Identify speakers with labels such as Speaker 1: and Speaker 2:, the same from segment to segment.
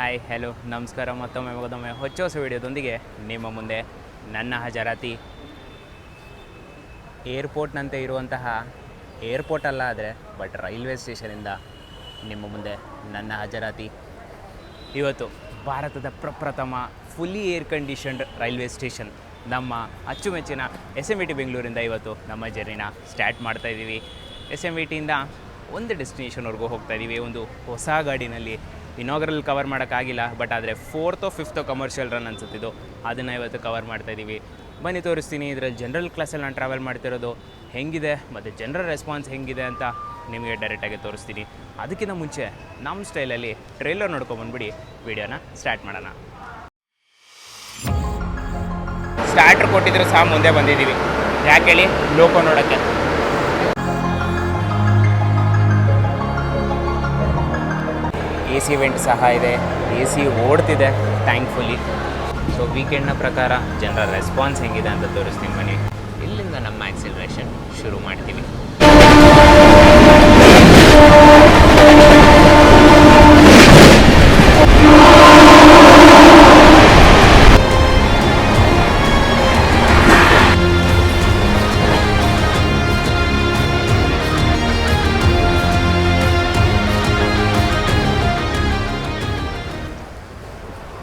Speaker 1: Hi hello ನಮಸ್ಕಾರ ಮತ್ತೊಮ್ಮೆ ಹೊಚ್ಚ ವಿಡಿಯೋದೊಂದಿಗೆ ನಿಮ್ಮ ಮುಂದೆ ನನ್ನ ಹಜರಾತಿ ಏರ್ಪೋರ್ಟ್ನಂತೆ ಇರುವಂತಹ ಏರ್ಪೋರ್ಟ್ ಅಲ್ಲ ಆದರೆ ಬಟ್ ರೈಲ್ವೆ ಸ್ಟೇಷನಿಂದ ನಿಮ್ಮ ಮುಂದೆ ನನ್ನ ಹಜರಾತಿ. ಇವತ್ತು ಭಾರತದ ಪ್ರಪ್ರಥಮ fully air conditioned railway station ನಮ್ಮ ಅಚ್ಚುಮೆಚ್ಚಿನ SMVT ಬೆಂಗಳೂರಿಂದ ಇವತ್ತು ನಮ್ಮ ಜರ್ನಿನ ಸ್ಟಾರ್ಟ್ ಮಾಡ್ತಾಯಿದ್ದೀವಿ. SMVTಯಿಂದ ಒಂದು ಡೆಸ್ಟಿನೇಷನ್ವರೆಗೂ ಹೋಗ್ತಾಯಿದ್ದೀವಿ. ಒಂದು ಹೊಸ ಗಾಡಿನಲ್ಲಿ ಇನಾಗ್ರಲ್ ಕವರ್ ಮಾಡೋಕ್ಕಾಗಿಲ್ಲ, ಬಟ್ ಆದರೆ 4th or 5th commercial run ಅನ್ಸುತ್ತಿದ್ದು ಅದನ್ನು ಇವತ್ತು ಕವರ್ ಮಾಡ್ತಾಯಿದ್ದೀವಿ. ಬನ್ನಿ ತೋರಿಸ್ತೀನಿ ಇದರಲ್ಲಿ ಜನರಲ್ ಕ್ಲಾಸಲ್ಲಿ ನಾನು ಟ್ರಾವೆಲ್ ಮಾಡ್ತಿರೋದು ಹೆಂಗಿದೆ ಮತ್ತು ಜನರಲ್ ರೆಸ್ಪಾನ್ಸ್ ಹೆಂಗಿದೆ ಅಂತ ನಿಮಗೆ ಡೈರೆಕ್ಟಾಗಿ ತೋರಿಸ್ತೀನಿ. ಅದಕ್ಕಿಂತ ಮುಂಚೆ ನಮ್ಮ ಸ್ಟೈಲಲ್ಲಿ ಟ್ರೇಲರ್ ನೋಡ್ಕೊಂಬಂದ್ಬಿಡಿ ವಿಡಿಯೋನ ಸ್ಟಾರ್ಟ್ ಮಾಡೋಣ. ಸ್ಟಾರ್ಟರ್ ಕೊಟ್ಟಿದ್ರು ಸಹ ಮುಂದೆ ಬಂದಿದ್ದೀವಿ. ಯಾಕೆ ಹೇಳಿ, ಲೋಕೋ ನೋಡೋಕ್ಕೆ. AC ವೆಂಟ್ ಸಹ ಇದೆ, AC ಓಡ್ತಿದೆ ಥ್ಯಾಂಕ್ಫುಲಿ. ಸೊ ವೀಕೆಂಡ್ನ ಪ್ರಕಾರ ಜನರ ರೆಸ್ಪಾನ್ಸ್ ಹೆಂಗಿದೆ ಅಂತ ತೋರಿಸ್ತೀನಿ ಬನ್ನಿ. ಇಲ್ಲಿಂದ ನಮ್ಮ ಆಕ್ಸಿಲರೇಷನ್ ಶುರು ಮಾಡ್ತೀವಿ.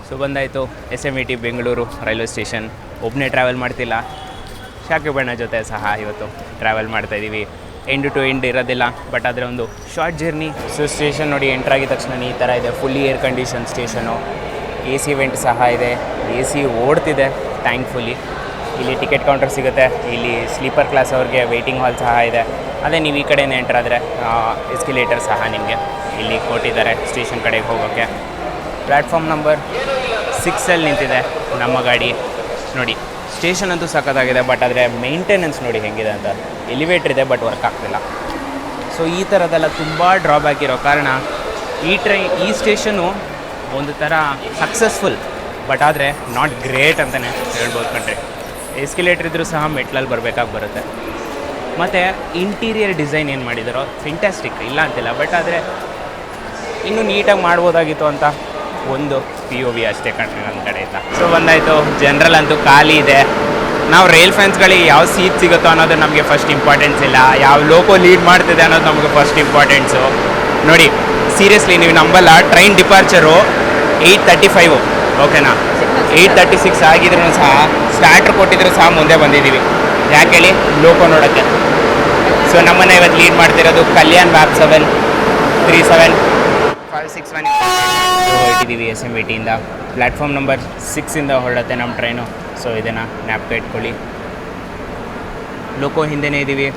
Speaker 1: ಸೊ ಬಂದಾಯಿತು SMVT ಬೆಂಗಳೂರು ರೈಲ್ವೆ ಸ್ಟೇಷನ್. ಒಬ್ಬನೇ ಟ್ರಾವೆಲ್ ಮಾಡ್ತಿಲ್ಲ, ಶಾಕಿಬ್ ಬಣ್ಣ ಜೊತೆ ಸಹ ಇವತ್ತು ಟ್ರಾವೆಲ್ ಮಾಡ್ತಾಯಿದ್ದೀವಿ. ಎಂಡ್ ಟು ಎಂಡ್ ಇರೋದಿಲ್ಲ, ಬಟ್ ಆದರೆ ಒಂದು ಶಾರ್ಟ್ ಜರ್ನಿ. ಸೊ ಸ್ಟೇಷನ್ ನೋಡಿ, ಎಂಟ್ರಾಗಿದ ತಕ್ಷಣ ಈ ಥರ ಇದೆ, fully air condition station. AC vent ಸಹ ಇದೆ, AC ಓಡ್ತಿದೆ ಥ್ಯಾಂಕ್ಫುಲಿ. ಇಲ್ಲಿ ಟಿಕೆಟ್ ಕೌಂಟರ್ ಸಿಗುತ್ತೆ, ಇಲ್ಲಿ ಸ್ಲೀಪರ್ ಕ್ಲಾಸ್ ಅವ್ರಿಗೆ ವೆಯ್ಟಿಂಗ್ ಹಾಲ್ ಸಹ ಇದೆ. ಅದೇ ನೀವು ಈ ಕಡೆಯಿಂದ ಎಂಟ್ರಾದರೆ ಎಸ್ಕಿಲೇಟರ್ ಸಹ ನಿಮಗೆ ಇಲ್ಲಿ ಕೊಟ್ಟಿದ್ದಾರೆ ಸ್ಟೇಷನ್ ಕಡೆಗೆ ಹೋಗೋಕ್ಕೆ. ಪ್ಲ್ಯಾಟ್ಫಾರ್ಮ್ ನಂಬರ್ 6 ನಿಂತಿದೆ ನಮ್ಮ ಗಾಡಿ. ನೋಡಿ ಸ್ಟೇಷನ್ ಅಂತೂ ಸಖತ್ತಾಗಿದೆ, ಬಟ್ ಆದರೆ ಮೇಂಟೆನೆನ್ಸ್ ನೋಡಿ ಹೆಂಗಿದೆ ಅಂತ. ಎಲಿವೇಟ್ರ್ ಇದೆ ಬಟ್ ವರ್ಕ್ ಆಗ್ತಿಲ್ಲ. ಸೊ ಈ ಥರದ್ದೆಲ್ಲ ತುಂಬ ಡ್ರಾಬ್ಯಾಕ್ ಇರೋ ಕಾರಣ ಈ ಸ್ಟೇಷನು ಒಂದು ಥರ ಸಕ್ಸಸ್ಫುಲ್, ಬಟ್ ಆದರೆ ನಾಟ್ ಗ್ರೇಟ್ ಅಂತಲೇ ಹೇಳ್ಬೋದು ಕಣ್ರಿ. ಎಸ್ಕಿಲೇಟ್ರ್ ಇದ್ದರೂ ಸಹ ಮೆಟ್ಲಲ್ಲಿ ಬರುತ್ತೆ. ಮತ್ತು ಇಂಟೀರಿಯರ್ ಡಿಸೈನ್ ಏನು ಮಾಡಿದಾರೋ ಫಿಂಟ್ಯಾಸ್ಟಿಕ್, ಇಲ್ಲ ಅಂತಿಲ್ಲ, ಬಟ್ ಆದರೆ ಇನ್ನೂ ನೀಟಾಗಿ ಮಾಡ್ಬೋದಾಗಿತ್ತು ಅಂತ ಒಂದು POV ಅಷ್ಟೇ ಕಣ್ರಿ ನನ್ನ ಕಡೆಯಿಂದ. ಸೊ ಬಂದಾಯಿತು, ಜನರಲ್ ಅಂತೂ ಖಾಲಿ ಇದೆ. ನಾವು ರೈಲ್ ಫ್ಯಾನ್ಸ್ಗಳಿಗೆ ಯಾವ ಸೀಟ್ ಸಿಗುತ್ತೋ ಅನ್ನೋದು ನಮಗೆ ಫಸ್ಟ್ ಇಂಪಾರ್ಟೆನ್ಸ್ ಇಲ್ಲ, ಯಾವ ಲೋಕೋ ಲೀಡ್ ಮಾಡ್ತಿದೆ ಅನ್ನೋದು ನಮಗೆ ಫಸ್ಟ್ ಇಂಪಾರ್ಟೆನ್ಸು. ನೋಡಿ ಸೀರಿಯಸ್ಲಿ ನೀವು ನಂಬಲ್ಲ, ಟ್ರೈನ್ ಡಿಪಾರ್ಚರು 8:35, ಓಕೆನಾ, 8:36 ಆಗಿದ್ರು ಸಹ ಸ್ಟಾರ್ಟರ್ ಕೊಟ್ಟಿದ್ರು ಸಹ ಮುಂದೆ ಬಂದಿದ್ದೀವಿ. ಯಾಕೆ ಹೇಳಿ, ಲೋಕೋ ನೋಡೋಕ್ಕೆ. ಸೊ ನಮ್ಮನ್ನು ಇವತ್ತು ಲೀಡ್ ಮಾಡ್ತಿರೋದು ಕಲ್ಯಾಣ್ ವ್ಯಾಪ್ 737-561 ಹೊರಟಿದ್ದೀವಿ SMVTಯಿಂದ. ಪ್ಲ್ಯಾಟ್ಫಾರ್ಮ್ ನಂಬರ್ 6 ಹೊರಡುತ್ತೆ ನಮ್ಮ ಟ್ರೈನು. ಸೊ ಇದನ್ನು ಜ್ಞಾಪಕ ಇಟ್ಕೊಳ್ಳಿ. ಲೋಕೋ ಹಿಂದೆನೇ ಇದ್ದೀವಿ.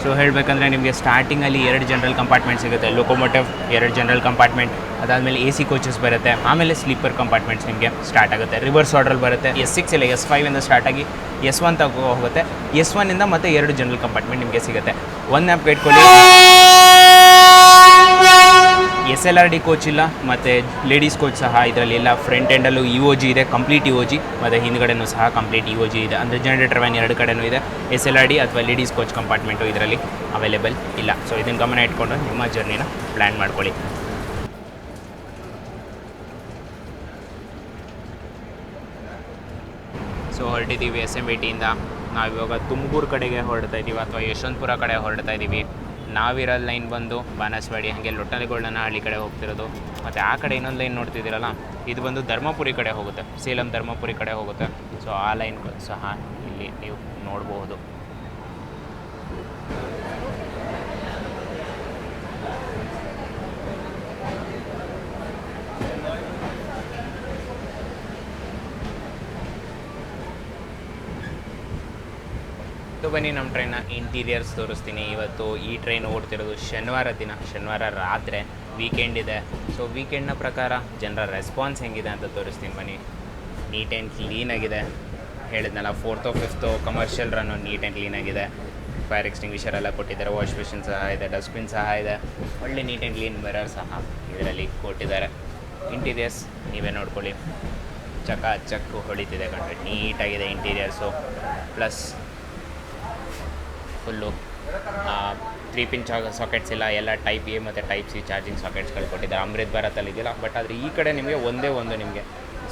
Speaker 1: ಸೊ ಹೇಳಬೇಕಂದ್ರೆ ನಿಮಗೆ ಸ್ಟಾರ್ಟಿಂಗಲ್ಲಿ 2 ಜನರಲ್ ಕಂಪಾರ್ಟ್ಮೆಂಟ್ ಸಿಗುತ್ತೆ. ಲೋಕೋಮೋಟಿವ್ 2 ಜನರಲ್ ಕಂಪಾರ್ಟ್ಮೆಂಟ್, ಅದಾದಮೇಲೆ AC ಕೋಚಸ್ ಬರುತ್ತೆ, ಆಮೇಲೆ ಸ್ಲೀಪರ್ ಕಂಪಾರ್ಟ್ಮೆಂಟ್ಸ್ ನಿಮಗೆ ಸ್ಟಾರ್ಟ್ ಆಗುತ್ತೆ. ರಿವರ್ಸ್ ಆರ್ಡ್ರಲ್ಲಿ ಬರುತ್ತೆ. S6 ಇಲ್ಲ S5 ಸ್ಟಾರ್ಟ್ ಆಗಿ S1 ತಗೋ ಹೋಗುತ್ತೆ. S1 ಮತ್ತೆ 2 ಜನರಲ್ ಕಂಪಾರ್ಟ್ಮೆಂಟ್ ನಿಮಗೆ ಸಿಗುತ್ತೆ. ಒಂದು ಜ್ಞಾಪಕ ಇಟ್ಕೊಳ್ಳಿ, SLRD ಕೋಚ್ ಇಲ್ಲ, ಮತ್ತು ಲೇಡೀಸ್ ಕೋಚ್ ಸಹ ಇದರಲ್ಲಿ ಇಲ್ಲ. ಫ್ರಂಟ್ ಎಂಡಲ್ಲೂ EOG ಇದೆ, ಕಂಪ್ಲೀಟ್ EOG, ಮತ್ತು ಹಿಂದ್ಗಡೆನೂ ಸಹ ಕಂಪ್ಲೀಟ್ EOG ಇದೆ. ಅಂದರೆ ಜನರೇಟರ್ ವ್ಯಾನ್ 2 ಕಡೆನೂ ಇದೆ. SLRD ಅಥವಾ ಲೇಡೀಸ್ ಕೋಚ್ ಕಂಪಾರ್ಟ್ಮೆಂಟು ಇದರಲ್ಲಿ ಅವೈಲೇಬಲ್ ಇಲ್ಲ. ಸೊ ಇದನ್ನು ಗಮನ ಇಟ್ಕೊಂಡು ನಿಮ್ಮ ಜರ್ನಿನ ಪ್ಲ್ಯಾನ್ ಮಾಡ್ಕೊಳ್ಳಿ. ಸೊ ಹೊರಟಿದ್ದೀವಿ SMVTಯಿಂದ. ನಾವಿವಾಗ ತುಮಕೂರು ಕಡೆಗೆ ಹೊರಡ್ತಾ ಇದ್ದೀವಿ ಅಥವಾ ಯಶವಂತಪುರ ಕಡೆ ಹೊರಡ್ತಾ ಇದ್ದೀವಿ. ನಾವಿರೋ ಲೈನ್ ಬಂದು ಬಾನಸವಾಡಿ, ಹಾಗೆ ಲೊಟ್ಟನಗೊಳ್ಳನ ಹಳ್ಳಿ ಕಡೆ ಹೋಗ್ತಿರೋದು. ಮತ್ತು ಆ ಕಡೆ ಇನ್ನೊಂದು ಲೈನ್ ನೋಡ್ತಿದ್ದೀರಲ್ಲ, ಇದು ಬಂದು ಧರ್ಮಪುರಿ ಕಡೆ ಹೋಗುತ್ತೆ, ಸೇಲಂ ಧರ್ಮಪುರಿ ಕಡೆ ಹೋಗುತ್ತೆ. ಸೊ ಆ ಲೈನ್ ಸಹ ಇಲ್ಲಿ ನೀವು ನೋಡಬಹುದು. ಬನ್ನಿ ನಮ್ಮ ಟ್ರೈನ್ನ ಇಂಟೀರಿಯರ್ಸ್ ತೋರಿಸ್ತೀನಿ. ಇವತ್ತು ಈ ಟ್ರೈನ್ ಓಡ್ತಿರೋದು ಶನಿವಾರ ದಿನ, ಶನಿವಾರ ರಾತ್ರಿ, ವೀಕೆಂಡ್ ಇದೆ. ಸೊ ವೀಕೆಂಡ್ನ ಪ್ರಕಾರ ಜನರ ರೆಸ್ಪಾನ್ಸ್ ಹೆಂಗಿದೆ ಅಂತ ತೋರಿಸ್ತೀನಿ ಬನ್ನಿ. ನೀಟ್ ಆ್ಯಂಡ್ ಕ್ಲೀನಾಗಿದೆ. ಹೇಳಿದ್ನಲ್ಲ, 4th or 5th ಕಮರ್ಷಿಯಲ್ ರನ್ನು ನೀಟ್ ಆ್ಯಂಡ್ ಕ್ಲೀನಾಗಿದೆ. ಫೈರ್ ಎಕ್ಸ್ಟಿಂಗ್ವಿಷರ್ ಎಲ್ಲ ಕೊಟ್ಟಿದ್ದಾರೆ, ವಾಶ್ ಬೇಸಿನ್ ಸಹ ಇದೆ, ಡಸ್ಟ್ಬಿನ್ ಸಹ ಇದೆ, ಒಳ್ಳೆ ನೀಟ್ ಆ್ಯಂಡ್ ಕ್ಲೀನ್ ಮಿರರ್ ಸಹ ಇದರಲ್ಲಿ ಕೊಟ್ಟಿದ್ದಾರೆ. ಇಂಟೀರಿಯರ್ಸ್ ನೀವೇ ನೋಡ್ಕೊಳ್ಳಿ, ಚಕ್ಕು ಹೊಳಿತಿದೆ ಕಣ್ರಿ, ನೀಟಾಗಿದೆ interiors. Plus full 3 pin sockets ಇಲ್ಲ, ಎಲ್ಲ ಟೈಪ್ ಎ ಮತ್ತು ಟೈಪ್ ಸಿ ಚಾರ್ಜಿಂಗ್ ಸಾಕೆಟ್ಸ್ಗಳು ಕೊಟ್ಟಿದ್ದಾರೆ. ಅಮೃತ್ ಭಾರತಲ್ಲಿ ಇದೆಯಲ್ಲ, ಬಟ್ ಆದರೆ ಈ ಕಡೆ ನಿಮಗೆ ಒಂದೇ ಒಂದು ನಿಮಗೆ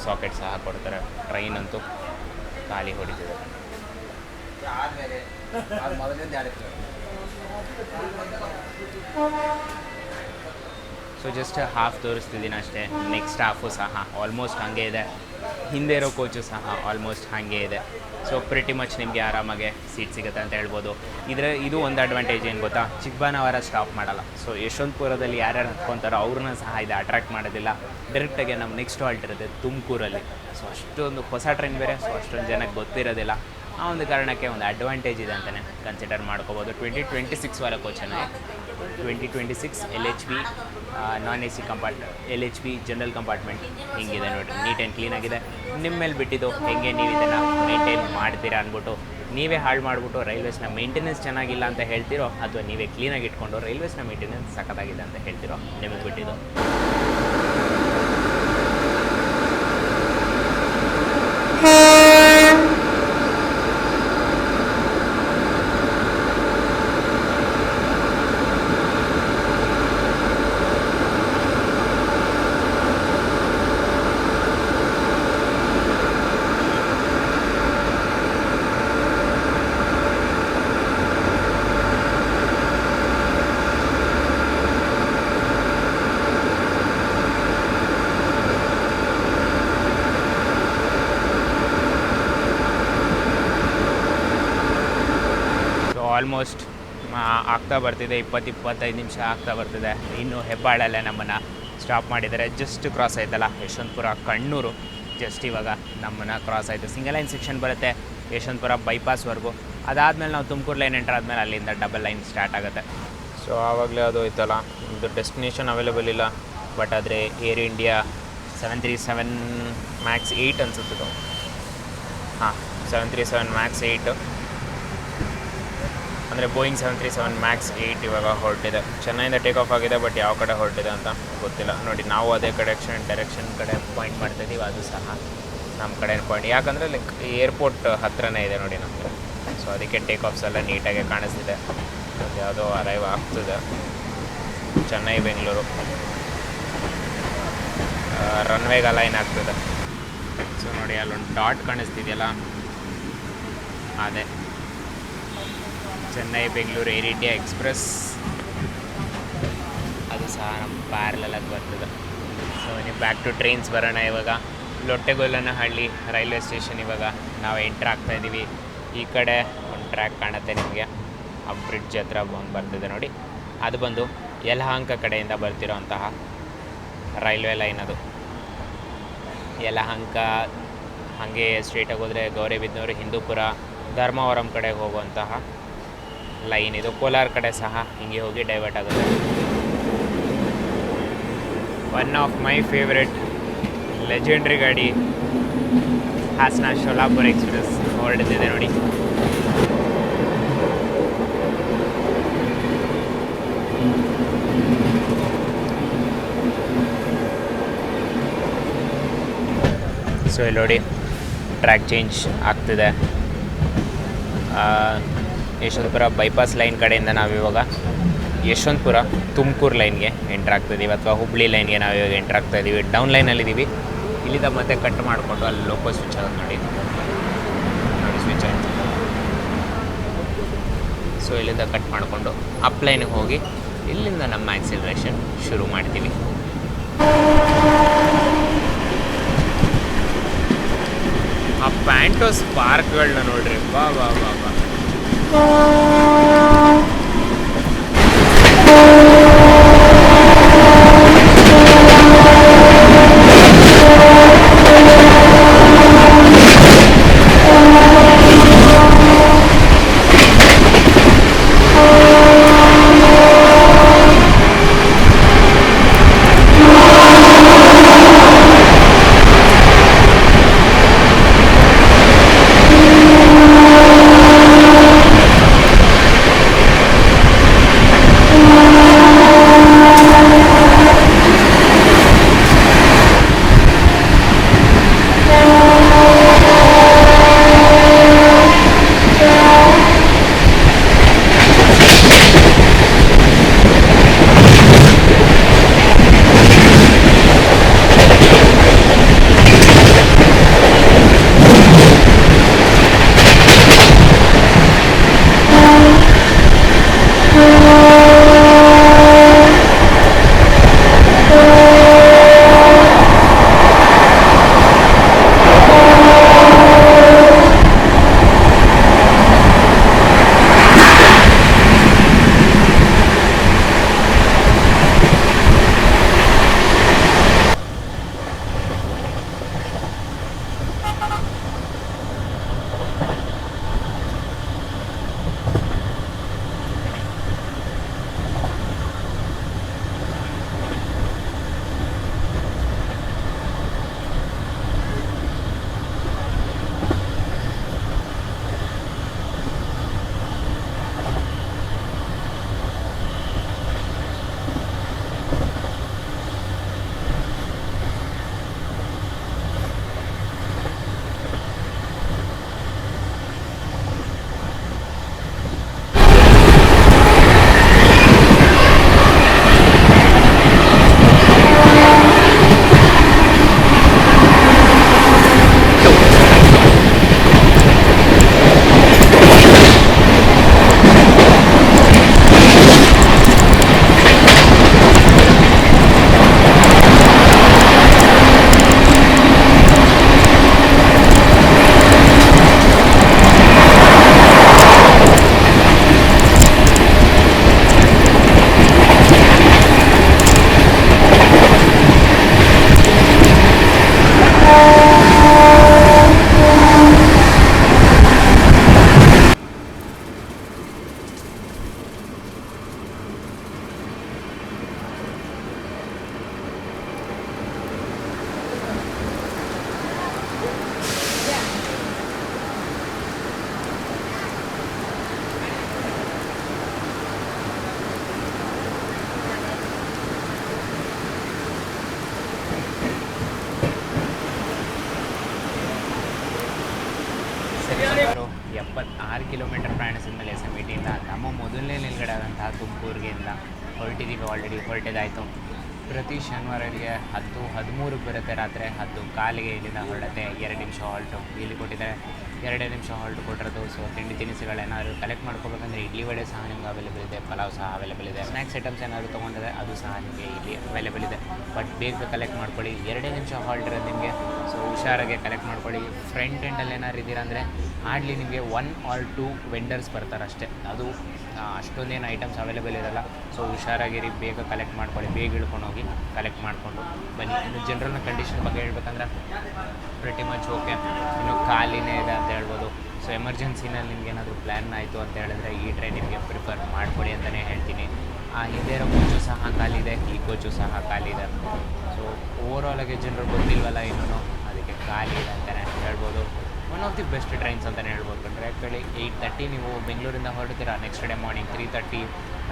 Speaker 1: ಸಾಕೆಟ್ ಸಹ ಕೊಡ್ತಾರೆ. ಟ್ರೈನ್ ಅಂತೂ ಖಾಲಿ ಹೊಡಿತಿದೆ. ಸೊ ಜಸ್ಟ್ ಹಾಫ್ ತೋರಿಸ್ತಿದ್ದೀನಿ ಅಷ್ಟೇ. ನೆಕ್ಸ್ಟ್ ಹಾಫು ಸಹ ಆಲ್ಮೋಸ್ಟ್ ಹಾಗೆ ಇದೆ. ಹಿಂದೆ ಇರೋ ಕೋಚು ಸಹ ಆಲ್ಮೋಸ್ಟ್ ಹಾಗೆ ಇದೆ. ಸೊ ಪ್ರಿಟಿ ಮಚ್ ನಿಮಗೆ ಆರಾಮಾಗೆ ಸೀಟ್ ಸಿಗುತ್ತೆ ಅಂತ ಹೇಳ್ಬೋದು. ಇದು ಒಂದು ಅಡ್ವಾಂಟೇಜ್ ಏನು ಗೊತ್ತಾ, ಚಿಕ್ಕಬಾಣಾವರ ಸ್ಟಾಪ್ ಮಾಡಲ್ಲ. ಸೊ ಯಶವಂತಪುರದಲ್ಲಿ ಯಾರ್ಯಾರು ಹತ್ಕೊತಾರೋ ಅವ್ರನ್ನ ಸಹ ಇದು ಅಟ್ರಾಕ್ಟ್ ಮಾಡೋದಿಲ್ಲ. ಡೈರೆಕ್ಟಾಗಿ ನಮ್ಮ ನೆಕ್ಸ್ಟ್ ಹಾಲ್ಟ್ ಇರುತ್ತೆ ತುಮಕೂರಲ್ಲಿ. ಸೊ ಅಷ್ಟೊಂದು ಹೊಸ ಟ್ರೈನ್ ಬೇರೆ, ಸೊ ಅಷ್ಟೊಂದು ಜನಕ್ಕೆ ಗೊತ್ತಿರೋದಿಲ್ಲ. ಆ ಒಂದು ಕಾರಣಕ್ಕೆ ಒಂದು ಅಡ್ವಾಂಟೇಜ್ ಇದೆ ಅಂತಲೇ ಕನ್ಸಿಡರ್ ಮಾಡ್ಕೋಬೋದು. 2026 ವಾರ ಕೋಚನ್ನು 2026 LHB non AC compartment, LHB general compartment ಹಿಂಗಿದೆ ನೋಡಿರಿ. ನೀಟ್ ಆ್ಯಂಡ್ ಕ್ಲೀನಾಗಿದೆ. ನಿಮ್ಮ ಮೇಲೆ ಬಿಟ್ಟಿದ್ದು ಹೆಂಗೆ ನೀವು ಇದನ್ನು ಮೇಂಟೈನ್ ಮಾಡ್ತೀರಾ ಅಂದ್ಬಿಟ್ಟು. ನೀವೇ ಹಾಳು ಮಾಡಿಬಿಟ್ಟು ರೈಲ್ವೇಸ್ನ ಮೇಂಟೆನೆನ್ಸ್ ಚೆನ್ನಾಗಿಲ್ಲ ಅಂತ ಹೇಳ್ತಿರೋ, ಅಥವಾ ನೀವೇ ಕ್ಲೀನಾಗಿ ಇಟ್ಕೊಂಡು ರೈಲ್ವೇಸ್ನ ಮೇಂಟೆನೆನ್ಸ್ ಸಖತ್ತಾಗಿದೆ ಅಂತ ಹೇಳ್ತಿರೋ, ನಿಮಗೆ ಬಿಟ್ಟಿದ್ದು. ಆಲ್ಮೋಸ್ಟ್ ಆಗ್ತಾ ಬರ್ತಿದೆ, 20-25 ನಿಮಿಷ ಆಗ್ತಾ ಬರ್ತಿದೆ. ಇನ್ನು ಹೆಬ್ಬಾಳಲ್ಲೇ ನಮ್ಮನ್ನು ಸ್ಟಾಪ್ ಮಾಡಿದ್ದಾರೆ. ಜಸ್ಟ್ ಕ್ರಾಸ್ ಆಯ್ತಲ್ಲ ಯಶವಂತಪುರ ಕಣ್ಣೂರು, ಜಸ್ಟ್ ಇವಾಗ ನಮ್ಮನ್ನು ಕ್ರಾಸ್ ಆಯಿತು. ಸಿಂಗಲ್ ಲೈನ್ ಸೆಕ್ಷನ್ ಬರುತ್ತೆ ಯಶವಂತಪುರ ಬೈಪಾಸ್ವರೆಗೂ. ಅದಾದಮೇಲೆ ನಾವು ತುಮಕೂರು ಲೈನ್ ಎಂಟರ್ ಆದಮೇಲೆ ಅಲ್ಲಿಂದ ಡಬಲ್ ಲೈನ್ ಸ್ಟಾರ್ಟ್ ಆಗುತ್ತೆ. ಸೊ ಆವಾಗಲೇ ಅದು ಹೋಯ್ತಲ್ಲ, ಒಂದು ಡೆಸ್ಟಿನೇಷನ್ ಅವೈಲೇಬಲ್ ಇಲ್ಲ. ಬಟ್ ಆದರೆ ಏರ್ ಇಂಡಿಯಾ 737 MAX 8 ಅನಿಸುತ್ತೆ. ಹಾಂ, 737 MAX 8 ಅಂದರೆ ಬೋಯಿಂಗ್ 737 MAX 8 ಇವಾಗ ಹೊರಟಿದೆ. ಚೆನ್ನೈಯಿಂದ ಟೇಕ್ ಆಫ್ ಆಗಿದೆ, ಬಟ್ ಯಾವ ಕಡೆ ಹೊರಟಿದೆ ಅಂತ ಗೊತ್ತಿಲ್ಲ. ನೋಡಿ, ನಾವು ಅದೇ ಡೈರೆಕ್ಷನ್ ಕಡೆ ಪಾಯಿಂಟ್ ಮಾಡ್ತಾಯಿದ್ದೀವಿ. ಅದು ಸಹ ನಮ್ಮ ಕಡೆ ಪಾಯಿಂಟ್, ಯಾಕಂದರೆ ಲೈಕ್ ಏರ್ಪೋರ್ಟ್ ಹತ್ರನೇ ಇದೆ ನೋಡಿ ನಮಗೆ. ಸೊ ಅದಕ್ಕೆ ಟೇಕ್ ಆಫ್ಸ್ ಎಲ್ಲ ನೀಟಾಗಿ ಕಾಣಿಸ್ತಿದೆ. ಯಾವುದೋ ಅರೈವ್ ಆಗ್ತಿದೆ. ಚೆನ್ನೈ ಬೆಂಗಳೂರು ರನ್ವೇಗೆ ಅಲೈನ್ ಆಗ್ತದೆ. ಸೊ ನೋಡಿ, ಅಲ್ಲೊಂದು ಡಾಟ್ ಕಾಣಿಸ್ತಿದೆಯಲ್ಲ, ಅದೇ Chennai Bengaluru air India express. ಅದು ಸಹ ನಮ್ಮ ಪ್ಯಾರಲಲಾಗಿ ಬರ್ತದೆ. ಸೊ ನೀವು ಬ್ಯಾಕ್ ಟು ಟ್ರೈನ್ಸ್ ಬರೋಣ. ಇವಾಗ ಲೊಟ್ಟೆಗೊಲ್ಲನಹಳ್ಳಿ ರೈಲ್ವೆ ಸ್ಟೇಷನ್ ಇವಾಗ ನಾವು ಎಂಟ್ರ್ ಆಗ್ತಾಯಿದ್ದೀವಿ. ಈ ಕಡೆ ಒಂದು ಟ್ರ್ಯಾಕ್ ಕಾಣುತ್ತೆ ನಿಮಗೆ, ಆ ಬ್ರಿಡ್ಜ್ ಹತ್ರ ಬರ್ತಿದೆ ನೋಡಿ. ಅದು ಬಂದು ಯಲಹಂಕ ಕಡೆಯಿಂದ ಬರ್ತಿರೋ ಅಂತಹ ರೈಲ್ವೆ ಲೈನ್. ಅದು ಯಲಹಂಕ ಹಾಗೆ ಸ್ಟ್ರೇಟಾಗಿ ಹೋದರೆ ಗೌರಿಬಿದನೂರು, ಹಿಂದೂಪುರ, ಧರ್ಮವರಂ ಕಡೆಗೆ ಹೋಗುವಂತಹ ಲೈನ್ ಇದು. ಕೋಲಾರ ಕಡೆ ಸಹ ಹಿಂಗೆ ಹೋಗಿ ಡೈವರ್ಟ್ ಆಗುತ್ತೆ. One of my favourite legendary ಗಾಡಿ ಹಾಸನ ಶೋಲಾಪುರ ಎಕ್ಸ್ಪ್ರೆಸ್ ಹೊರಡ್ತಿದೆ ನೋಡಿ. ಸೊ ಇಲ್ಲಿ ನೋಡಿ, ಟ್ರ್ಯಾಕ್ ಚೇಂಜ್ ಆಗ್ತಿದೆ. ಯಶವಂತಪುರ ಬೈಪಾಸ್ ಲೈನ್ ಕಡೆಯಿಂದ ನಾವಿವಾಗ ಯಶವಂತಪುರ ತುಮಕೂರು ಲೈನ್ಗೆ ಎಂಟ್ರ್ ಆಗ್ತಾಯಿದ್ದೀವಿ, ಅಥವಾ ಹುಬ್ಳಿ ಲೈನ್ಗೆ ನಾವಿವಾಗ ಎಂಟ್ರ್ ಆಗ್ತಾಯಿದ್ದೀವಿ. ಡೌನ್ ಲೈನಲ್ಲಿದ್ದೀವಿ. ಇಲ್ಲಿಂದ ಮತ್ತೆ ಕಟ್ ಮಾಡಿಕೊಂಡು ಅಲ್ಲಿ ಲೋಕೋ ಸ್ವಿಚ್ ಆಗುತ್ತೆ ನೋಡಿ ಸ್ವಿಚ್ ಆಯಿತು. ಸೊ ಇಲ್ಲಿಂದ ಕಟ್ ಮಾಡಿಕೊಂಡು ಅಪ್ ಲೈನಿಗೆ ಹೋಗಿ ಇಲ್ಲಿಂದ ನಮ್ಮ ಆಕ್ಸಿಲರೇಷನ್ ಶುರು ಮಾಡ್ತೀವಿ. ಆ ಪ್ಯಾಂಟೋ ಸ್ಪಾರ್ಕ್ಗಳನ್ನ ನೋಡ್ರಿ, ಬಾ ಬಾ ಬಾ ಬಾ. 6 ಕಿಲೋಮೀಟರ್ ಪ್ರಯಾಣಿಸಿದ ಮೇಲೆ ಎಸ್ ಎಮ್ ಇ ಟಿಯಿಂದ ನಮ್ಮ ಮೊದಲನೇ ನಿಲ್ಗಡೆ ಆದಂತಹ ತುಮಕೂರಿಗೆಯಿಂದ ಹೊರಟಿದ್ದೀವಿ. ಆಲ್ರೆಡಿ ಹೊರಟಿದ್ದಾಯಿತು. ಪ್ರತಿ ಶನಿವಾರಗಳಿಗೆ 10:13ಕ್ಕೆ ಬರುತ್ತೆ, ರಾತ್ರಿ 10:15ಗೆ ಇಲ್ಲಿಂದ ಹೊರಡುತ್ತೆ. 2 ನಿಮಿಷ ಹಾಲ್ಟು ಇಲ್ಲಿ ಕೊಟ್ಟಿದ್ದಾರೆ. 2 ನಿಮಿಷ ಹಾಲ್ಟ್ ಕೊಟ್ಟಿರೋದು. ಸೊ ತಿಂಡಿ ತಿನಿಸುಗಳೇನಾದ್ರು ಕಲೆಕ್ಟ್ ಮಾಡ್ಕೋಬೇಕಂದ್ರೆ ಇಡ್ಲಿ ವಡೆ ಸಹ ನಿಮ್ಗೆ ಅವೈಲೇಬಲ್ ಇದೆ, ಪಲಾವ್ ಸಹ ಅವೈಲೇಬಲ್ ಇದೆ. ಸ್ನ್ಯಾಕ್ಸ್ ಐಟಮ್ಸ್ ಏನಾದರೂ ತೊಗೊಂಡಿದೆ ಅದು ಸಹ ನಿಮಗೆ ಇಲ್ಲಿ ಅವೈಲೇಬಲ್ ಇದೆ. ಬಟ್ ಬೇಗ ಕಲೆಕ್ಟ್ ಮಾಡ್ಕೊಳ್ಳಿ, 2 ನಿಮಿಷ ಹಾಲ್ಟ್ ಇರೋದು ನಿಮಗೆ. ಸೊ ಹುಷಾರಾಗಿ ಕಲೆಕ್ಟ್ ಮಾಡ್ಕೊಳ್ಳಿ. ಫ್ರಂಟ್ ಎಂಡಲ್ಲಿ ಏನಾರು ಇದ್ದೀರಂದರೆ ಹಾರ್ಡ್ಲಿ ನಿಮಗೆ 1 or 2 ವೆಂಡರ್ಸ್ ಬರ್ತಾರೆ ಅಷ್ಟೇ. ಅದು ಅಷ್ಟೊಂದೇನು ಐಟಮ್ಸ್ ಅವೈಲೇಬಲ್ ಇರೋಲ್ಲ. ಸೊ ಹುಷಾರಾಗಿರಿ, ಬೇಗ ಕಲೆಕ್ಟ್ ಮಾಡ್ಕೊಳ್ಳಿ, ಬೇಗ ಇಳ್ಕೊಂಡು ಹೋಗಿ ಕಲೆಕ್ಟ್ ಮಾಡಿಕೊಂಡು ಬನ್ನಿ. ಇನ್ನು ಜನರಲ್ನ ಕಂಡೀಷನ್ ಬಗ್ಗೆ ಹೇಳ್ಬೇಕಂದ್ರೆ ಪ್ರೆಟಿ ಮಚ್ ಓಕೆ, ಇನ್ನು ಖಾಲಿನೇ ಇದೆ ಅಂತ ಹೇಳ್ಬೋದು. ಸೊ ಎಮರ್ಜೆನ್ಸಿನಲ್ಲಿ ನಿಮ್ಗೆ ಏನಾದರೂ ಪ್ಲ್ಯಾನ್ ಆಯಿತು ಅಂತ ಹೇಳಿದ್ರೆ ಈ ಟ್ರೈನ್ ನಿಮಗೆ ಪ್ರಿಫರ್ ಮಾಡಿಕೊಡಿ ಅಂತಲೇ ಹೇಳ್ತೀನಿ. ಹಿಂದೆ ಇರೋ ಕೋಚು ಸಹ ಖಾಲಿ ಇದೆ, ಈ ಕೋಚು ಸಹ ಖಾಲಿ ಇದೆ. ಸೊ ಓವರಾಲಾಗಿ ಜನರು ಗೊತ್ತಿಲ್ವಲ್ಲ ಇನ್ನೂ, ಅದಕ್ಕೆ ಖಾಲಿ ಇದೆ ಅಂತಲೇ ಹೇಳ್ಬೋದು. One of the best trains ಅಂತಲೇ ಹೇಳ್ಬೋದು. ಕಂಡ್ರೆ ಆ್ಯಕ್ಚುಲಿ 8:30 ನೀವು ಬೆಂಗಳೂರಿಂದ ಹೊರಡ್ತೀರಾ, ನೆಕ್ಸ್ಟ್ ಡೇ ಮಾರ್ನಿಂಗ್ 3:30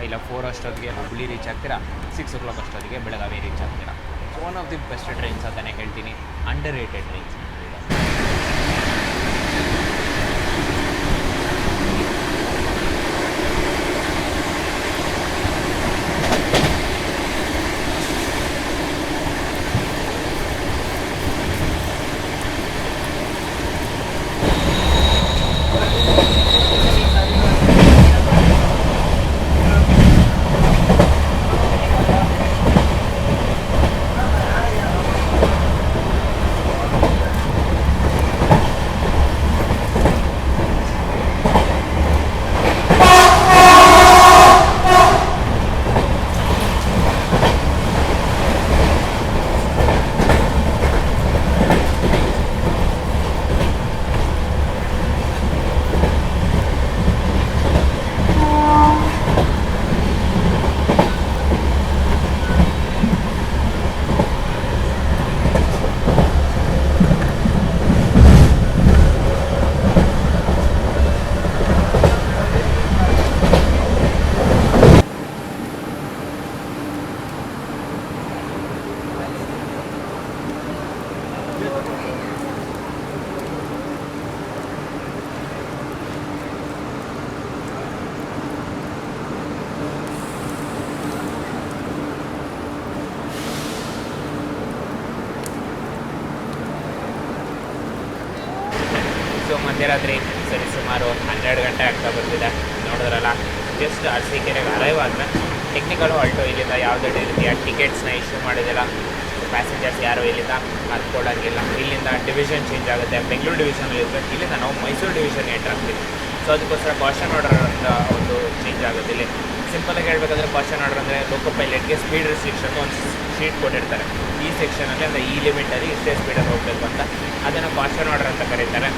Speaker 1: ಇಲ್ಲ 4 ಅಷ್ಟೊತ್ತಿಗೆ ಹುಬ್ಳಿ ರೀಚ್ ಆಗ್ತೀರಾ, 6 o'clock ಅಷ್ಟೊತ್ತಿಗೆ ಬೆಳಗಾವಿ ರೀಚ್ ಆಗ್ತೀರಾ. So one of the best trains ಅಂತಲೇ ಹೇಳ್ತೀನಿ, ಅಂಡರ್ ರೇಟೆಡ್ ಟ್ರೈನ್ಸ್. ಸೊ ಮಧ್ಯರಾತ್ರಿ ಸರಿ ಸುಮಾರು 12 ಗಂಟೆ ಆಗ್ತಾ ಬರ್ತಿದೆ. ನೋಡಿದ್ರಲ್ಲ, ಜಸ್ಟ್ ಅರಸೀಕೆರೆಗೆ ಅರೈವ್ ಆದಮೇಲೆ ಟೆಕ್ನಿಕಲ್ ಹಾಲ್ಟು ಇಲ್ಲಿಂದ ಯಾವುದೇ ರೀತಿಯ ಟಿಕೆಟ್ಸ್ನ ಇಶ್ಯೂ ಮಾಡಿದಿಲ್ಲ. ಪ್ಯಾಸೆಂಜರ್ಸ್ ಯಾರು ಇಲ್ಲಿಂದ ಹತ್ಕೊಳ್ಳೋಂಗಿಲ್ಲ. ಇಲ್ಲಿಂದ ಡಿವಿಷನ್ ಚೇಂಜ್ ಆಗುತ್ತೆ. ಬೆಂಗಳೂರು ಡಿವಿಷನಲ್ಲಿ ಇರಬೇಕು, ಇಲ್ಲಿಂದ ನಾವು ಮೈಸೂರು ಡಿವಿಷನ್ಗೆ ಎಂಟರ್ ಆಗ್ತೀವಿ. ಸೊ ಅದಕ್ಕೋಸ್ಕರ ಕಾಷನ್ ಆರ್ಡರ್ ಅಂತ ಒಂದು ಚೇಂಜ್ ಆಗುತ್ತೆ. ಇಲ್ಲಿ ಸಿಂಪಲಾಗಿ ಹೇಳಬೇಕಾದ್ರೆ ಕಾಷನ್ ಆರ್ಡರ್ ಅಂದರೆ ಲೋಕೋ ಪೈಲಟ್ಗೆ ಸ್ಪೀಡ್ ರೆಸ್ಟ್ರಿಕ್ಷನ್ ಒಂದು ಶೀಟ್ ಕೊಟ್ಟಿರ್ತಾರೆ. ಈ ಸೆಕ್ಷನಲ್ಲಿ ಅಂದರೆ ಈ ಲಿಮಿಟಲ್ಲಿ ಇಷ್ಟೇ ಸ್ಪೀಡಲ್ಲಿ ಹೋಗಬೇಕು ಅಂತ, ಅದನ್ನು ಕಾಷನ್ ಆರ್ಡರ್ ಅಂತ ಕರೀತಾರೆ.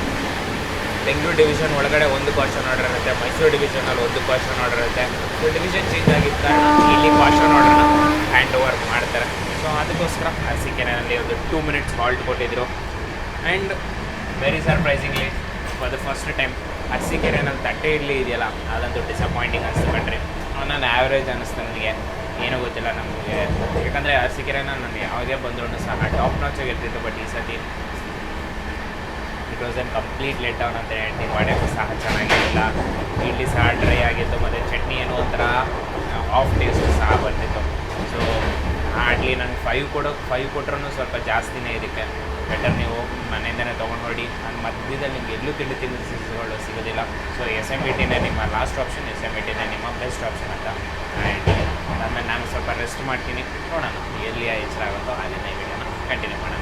Speaker 1: ಬೆಂಗಳೂರು ಡಿವಿಷನ್ ಒಳಗಡೆ ಒಂದು ಕಾಷನ್ ಆರ್ಡರ್ ಇರುತ್ತೆ, ಮೈಸೂರು ಡಿವಿಷನಲ್ಲಿ ಒಂದು ಕಾಷನ್ ಆರ್ಡರ್ ಇರುತ್ತೆ. ಸೊ ಡಿವಿಷನ್ ಚೇಂಜ್ ಆಗಿದ್ದ ಕಾರಣ ಇಲ್ಲಿ ಕಾಷನ್ ಆರ್ಡರ್ನ ಹ್ಯಾಂಡ್ ಓವರ್ ಮಾಡ್ತಾರೆ. ಸೊ ಅದಕ್ಕೋಸ್ಕರ ಅರಸೀಕೆರೆಯಲ್ಲಿ ಒಂದು 2 minutes ಹಾಲ್ಟ್ ಕೊಟ್ಟಿದ್ದರು. And very surprisingly for the first time ಅರಸೀಕೆರೆನಲ್ಲಿ ತಟ್ಟೆ ಇಡ್ಲಿ ಇದೆಯಲ್ಲ, ಅದಂತೂ ಡಿಸಪಾಯಿಂಟಿಂಗ್ ಅನಿಸ್ತು ಕಣ್ರಿ. ನಾನು ಆ್ಯಾವ್ರೇಜ್ ಅನ್ನಿಸ್ತು ನನಗೆ, ಏನೂ ಗೊತ್ತಿಲ್ಲ ನಮಗೆ. ಯಾಕಂದರೆ ಅರಸೀಕೆರೆನ ನಾನು ಯಾವುದೇ ಬಂದ್ರೂ ಸಹ ಟಾಪ್ ನಾಚಾಗಿ ಇರ್ತಿತ್ತು. ಬಟ್ ಈ ಸತಿ it was an complete let down ಅಂತ ಹೇಳ್ತೀನಿ. ವಡೆಗೂ ಸಹ ಚೆನ್ನಾಗಿರಲಿಲ್ಲ, ಇಡ್ಲಿ ಸಹ ಡ್ರೈ ಆಗಿತ್ತು, ಮತ್ತು ಚಟ್ನಿ ಏನೋ ಒಂಥರ ಆಫ್ ಟೇಸ್ಟ್ ಸಹ ಬರ್ತಿತ್ತು. ಸೊ ಹಾರ್ಡ್ಲಿ ನನಗೆ 5 ಕೊಟ್ಟರೂ ಸ್ವಲ್ಪ ಜಾಸ್ತಿನೇ ಇದಕ್ಕೆ. ಬೆಟರ್ ನೀವು ಮನೆಯಿಂದನೇ ತೊಗೊಂಡು ನೋಡಿ. ನನ್ನ ಮಧ್ಯದಲ್ಲಿ ನಿಮ್ಗೆ ಎಲ್ಲೂ ತಿಂಡಿ ತಿನಿಸುಗಳು ಸಿಗೋದಿಲ್ಲ. ಸೊ ಎಸ್ ಎಮ್ ಇ ಟಿನೇ ನಿಮ್ಮ last option, S M E ಟಿನೇ ನಿಮ್ಮ ಬೆಸ್ಟ್ ಆಪ್ಷನ್ ಅಂತ. ಆ್ಯಂಡ್ ಅದಾದಮೇಲೆ ನಾನು ಸ್ವಲ್ಪ ರೆಸ್ಟ್ ಮಾಡ್ತೀನಿ. ನೋಡೋಣ ಎಲ್ಲಿ ಎಚ್ಚರ ಆಗುತ್ತೋ ಅಲ್ಲಿನ ಈ ವಿಡಿಯೋನ ಕಂಟಿನ್ಯೂ ಮಾಡೋಣ.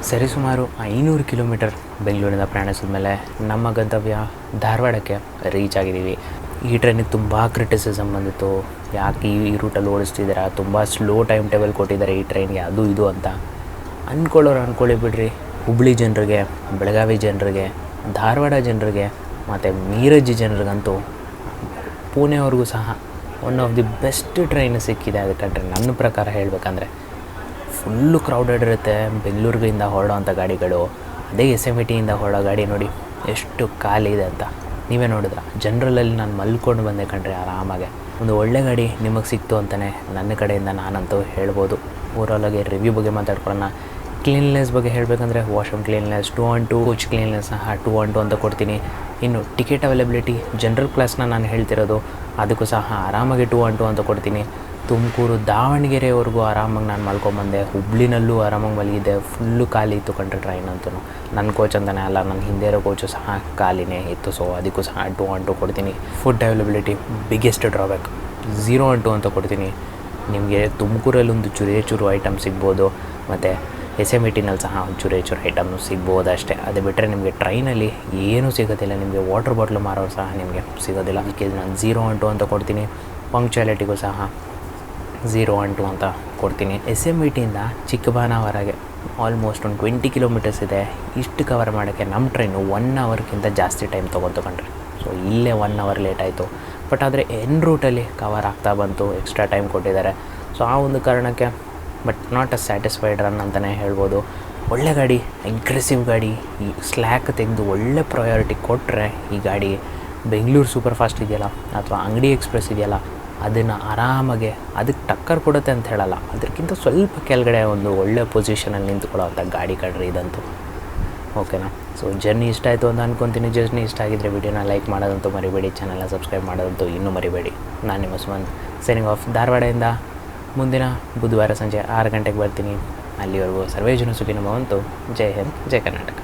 Speaker 1: ಸರಿಸುಮಾರು 500 ಕಿಲೋಮೀಟರ್ ಬೆಂಗಳೂರಿಂದ ಪ್ರಯಾಣಿಸಿದ ಮೇಲೆ ನಮ್ಮ ಗಂತವ್ಯ ಧಾರವಾಡಕ್ಕೆ ರೀಚ್ ಆಗಿದ್ದೀವಿ. ಈ ಟ್ರೈನಿಗೆ ತುಂಬ ಕ್ರಿಟಿಸಿಸಮ್ ಬಂದಿತ್ತು, ಯಾಕೆ ಈ ರೂಟಲ್ಲಿ ಓಡಿಸ್ತಿದ್ದೀರಾ, ತುಂಬ ಸ್ಲೋ ಟೈಮ್ ಟೇಬಲ್ ಕೊಟ್ಟಿದ್ದಾರೆ ಈ ಟ್ರೈನ್ಗೆ, ಅದು ಇದು ಅಂತ ಅಂದ್ಕೊಳ್ಳೋರು ಅಂದ್ಕೊಳ್ಳಿ ಬಿಡ್ರಿ. ಹುಬ್ಳಿ ಜನರಿಗೆ, ಬೆಳಗಾವಿ ಜನರಿಗೆ, ಧಾರವಾಡ ಜನರಿಗೆ ಮತ್ತು ಮೀರಜ್ ಜನರಿಗಂತೂ ಪುಣೆವರೆಗೂ ಸಹ one of the best train ಸಿಕ್ಕಿದೆ. ಅದಕ್ಕೆ ನನ್ನ ಪ್ರಕಾರ ಹೇಳಬೇಕಂದ್ರೆ ಫುಲ್ಲು ಕ್ರೌಡೆಡ್ ಇರುತ್ತೆ. ಬೆಂಗಳೂರಿಗಿಂದ ಹೊರಡೋವಂಥ ಗಾಡಿಗಳು, ಅದೇ SMETಯಿಂದ ಹೊರಡೋ ಗಾಡಿ ನೋಡಿ ಎಷ್ಟು ಖಾಲಿ ಇದೆ ಅಂತ ನೀವೇ ನೋಡಿದ್ರ. ಜನರಲಲ್ಲಿ ನಾನು ಮಲ್ಕೊಂಡು ಬಂದೆ ಕಣ್ರಿ ಆರಾಮಾಗೆ. ಒಂದು ಒಳ್ಳೆ ಗಾಡಿ ನಿಮಗೆ ಸಿಕ್ತು ಅಂತಲೇ ನನ್ನ ಕಡೆಯಿಂದ ನಾನಂತೂ ಹೇಳ್ಬೋದು. ಓವರಾಲಾಗಿ ರಿವ್ಯೂ ಬಗ್ಗೆ ಮಾತಾಡ್ಕೊಳ್ಳೋಣ. ಕ್ಲೀನ್ನೆಸ್ ಬಗ್ಗೆ ಹೇಳಬೇಕಂದ್ರೆ washroom cleanness 2-on-2, coach cleanness ಸಹ 2-on-2 ಅಂತ ಕೊಡ್ತೀನಿ. ಇನ್ನು ಟಿಕೆಟ್ ಅವೈಲಬಿಲಿಟಿ ಜನರಲ್ ಕ್ಲಾಸ್ನ ನಾನು ಹೇಳ್ತಿರೋದು, ಅದಕ್ಕೂ ಸಹ ಆರಾಮಾಗಿ 2-on-2 ಅಂತ ಕೊಡ್ತೀನಿ. ತುಮಕೂರು ದಾವಣಗೆರೆವರೆಗೂ ಆರಾಮಾಗಿ ನಾನು ಮಲ್ಕೊಂಬಂದೆ. ಹುಬ್ಳಿನಲ್ಲೂ ಆರಾಮಾಗಿ ಮಲಗಿದ್ದೆ. ಫುಲ್ಲು ಖಾಲಿ ಇತ್ತು ಕಂಡ್ರೆ ಟ್ರೈನ್ ಅಂತೂ. ನನ್ನ ಕೋಚ್ ಅಂತಲೇ ಅಲ್ಲ, ನನ್ನ ಹಿಂದೆ ಇರೋ ಕೋಚು ಸಹ ಖಾಲಿನೇ ಇತ್ತು. ಸೊ ಅದಕ್ಕೂ ಸಹ 2-on-2 ಕೊಡ್ತೀನಿ. Food availability biggest drawback 0-on-2 ಅಂತ ಕೊಡ್ತೀನಿ. ನಿಮಗೆ ತುಮಕೂರಲ್ಲಿ ಒಂದು ಚೂರು ಐಟಮ್ ಸಿಗ್ಬೋದು, ಮತ್ತು SMETನಲ್ಲಿ ಸಹ ಒಂದು ಚೂರು ಐಟಮ್ನು ಸಿಗ್ಬೋದು ಅಷ್ಟೇ. ಅದು ಬಿಟ್ಟರೆ ನಿಮಗೆ ಟ್ರೈನಲ್ಲಿ ಏನೂ ಸಿಗೋದಿಲ್ಲ. ನಿಮಗೆ ವಾಟರ್ ಬಾಟ್ಲು ಮಾರೋರು ಸಹ ನಿಮಗೆ ಸಿಗೋದಿಲ್ಲ. ಅದಕ್ಕೆ ನಾನು 0-on-2 ಅಂತ ಕೊಡ್ತೀನಿ. ಪಂಕ್ಚುಯಾಲಿಟಿಗೂ ಸಹ 0-on-2 ಅಂತ ಕೊಡ್ತೀನಿ. SMETಯಿಂದ ಚಿಕ್ಕಬಾಣಾವರೆಗೆ ಆಲ್ಮೋಸ್ಟ್ ಒಂದು 20 ಕಿಲೋಮೀಟರ್ಸ್ ಇದೆ. ಇಷ್ಟು ಕವರ್ ಮಾಡೋಕ್ಕೆ ನಮ್ಮ ಟ್ರೈನು 1 ಅವರ್ಗಿಂತ ಜಾಸ್ತಿ ಟೈಮ್ ತೊಗೊಂಡ್ರೆ. ಸೊ ಇಲ್ಲೇ 1 ಅವರ್ ಲೇಟ್ ಆಯಿತು. ಬಟ್ ಆದರೆ ರೂಟಲ್ಲಿ ಕವರ್ ಆಗ್ತಾ ಬಂತು, ಎಕ್ಸ್ಟ್ರಾ ಟೈಮ್ ಕೊಟ್ಟಿದ್ದಾರೆ. ಸೊ ಆ ಒಂದು ಕಾರಣಕ್ಕೆ but not a satisfied run ಅಂತಲೇ ಹೇಳ್ಬೋದು. ಒಳ್ಳೆ ಗಾಡಿ, ಅಗ್ರೆಸಿವ್ ಗಾಡಿ. ಈ ಸ್ಲ್ಯಾಕ್ ತೆಗೆದು ಒಳ್ಳೆ ಪ್ರಯಾರಿಟಿ ಕೊಟ್ಟರೆ ಈ ಗಾಡಿ ಬೆಂಗಳೂರು ಸೂಪರ್ ಫಾಸ್ಟ್ ಇದೆಯಲ್ಲ, ಅಥವಾ ಅಂಗಡಿ ಎಕ್ಸ್ಪ್ರೆಸ್ ಇದೆಯಲ್ಲ, ಅದನ್ನು ಆರಾಮಾಗೆ ಅದಕ್ಕೆ ಟಕ್ಕರ್ ಕೊಡುತ್ತೆ ಅಂತ ಹೇಳಲ್ಲ, ಅದಕ್ಕಿಂತ ಸ್ವಲ್ಪ ಕೆಳಗಡೆ ಒಂದು ಒಳ್ಳೆ ಪೊಸಿಷನಲ್ಲಿ ನಿಂತ್ಕೊಳ್ಳೋವಂಥ ಗಾಡಿ ಕಡ್ರಿ ಇದಂತೂ. ಓಕೆನಾ? ಸೊ ಜರ್ನಿ ಇಷ್ಟ ಆಯಿತು ಅಂತ ಅಂದ್ಕೊತೀನಿ. ಜರ್ನಿ ಇಷ್ಟ ಆಗಿದ್ದರೆ ವಿಡಿಯೋನ ಲೈಕ್ ಮಾಡೋದಂತೂ ಮರಿಬೇಡಿ, ಚಾನಲ್ನ ಸಬ್ಸ್ಕ್ರೈಬ್ ಮಾಡೋದಂತೂ ಇನ್ನೂ ಮರಿಬೇಡಿ. ನಾನು ನಿಮ್ಮ ಸುಮಂತ್, ಸೈನಿಂಗ್ ಆಫ್ ಧಾರವಾಡದಿಂದ. ಮುಂದಿನ ಬುಧವಾರ ಸಂಜೆ 6 ಗಂಟೆಗೆ ಬರ್ತೀನಿ. ಅಲ್ಲಿವರೆಗೂ ಸರ್ವೇ ಜನ ಸುಖಿನೋ ಭವಂತು. ಜೈ ಹಿಂದ್, ಜೈ ಕರ್ನಾಟಕ.